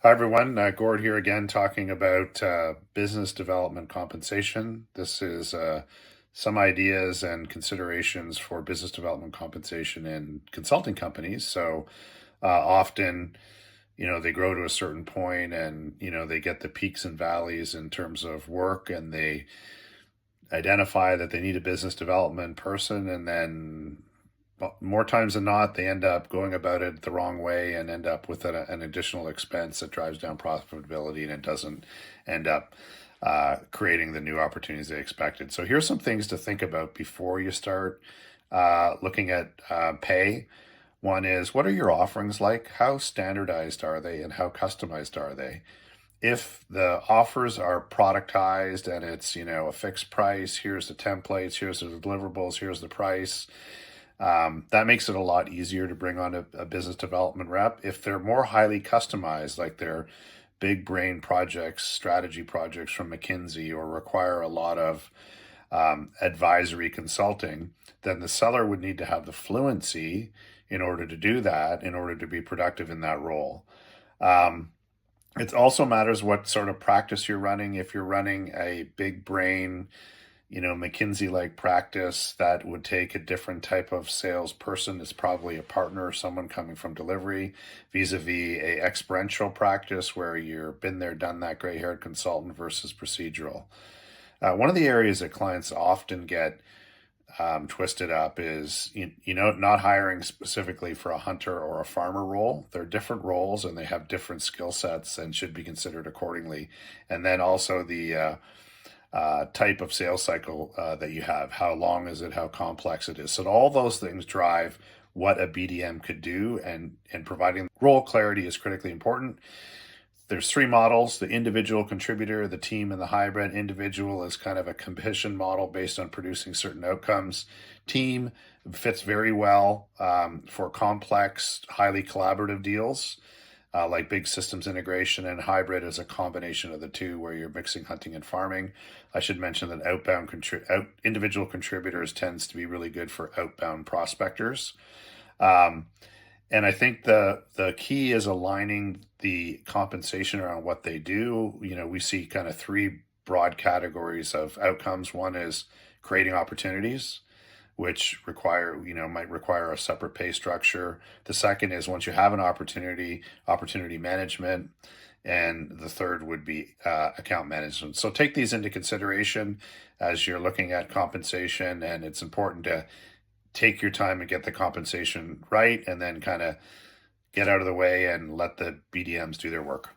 Hi, everyone. Gord here again, talking about business development compensation. This is some ideas and considerations for business development compensation in consulting companies. So often, they grow to a certain point and, they get the peaks and valleys in terms of work, and they identify that they need a business development person, and then more times than not, they end up going about it the wrong way and end up with an additional expense that drives down profitability, and it doesn't end up creating the new opportunities they expected. So here's some things to think about before you start looking at pay. One is, what are your offerings like? How standardized are they and how customized are they? If the offers are productized and it's, a fixed price, here's the templates, here's the deliverables, here's the price, that makes it a lot easier to bring on a business development rep. If they're more highly customized, like they're big brain projects, strategy projects from McKinsey, or require a lot of advisory consulting, then the seller would need to have the fluency in order to do that, in order to be productive in that role. It also matters what sort of practice you're running. If you're running a big brain, McKinsey like practice, that would take a different type of salesperson. It's probably a partner or someone coming from delivery, vis-a-vis a experiential practice where you're been there, done that, gray haired consultant versus procedural. One of the areas that clients often get twisted up is, not hiring specifically for a hunter or a farmer role. They're different roles and they have different skill sets and should be considered accordingly. And then also the type of sales cycle that you have. How long is it? How complex it is? So all those things drive what a BDM could do, and providing role clarity is critically important. There's three models: the individual contributor, the team, and the hybrid. Individual is kind of a commission model based on producing certain outcomes. Team fits very well for complex, highly collaborative deals, like big systems integration, and hybrid is a combination of the two where you're mixing hunting and farming. I should mention that individual contributors tends to be really good for outbound prospectors. Um, and I think the key is aligning the compensation around what they do. We see kind of three broad categories of outcomes. One is creating opportunities, which might require a separate pay structure. The second is, once you have an opportunity management, and the third would be account management. So take these into consideration as you're looking at compensation, and it's important to take your time and get the compensation right, and then kind of get out of the way and let the BDMs do their work.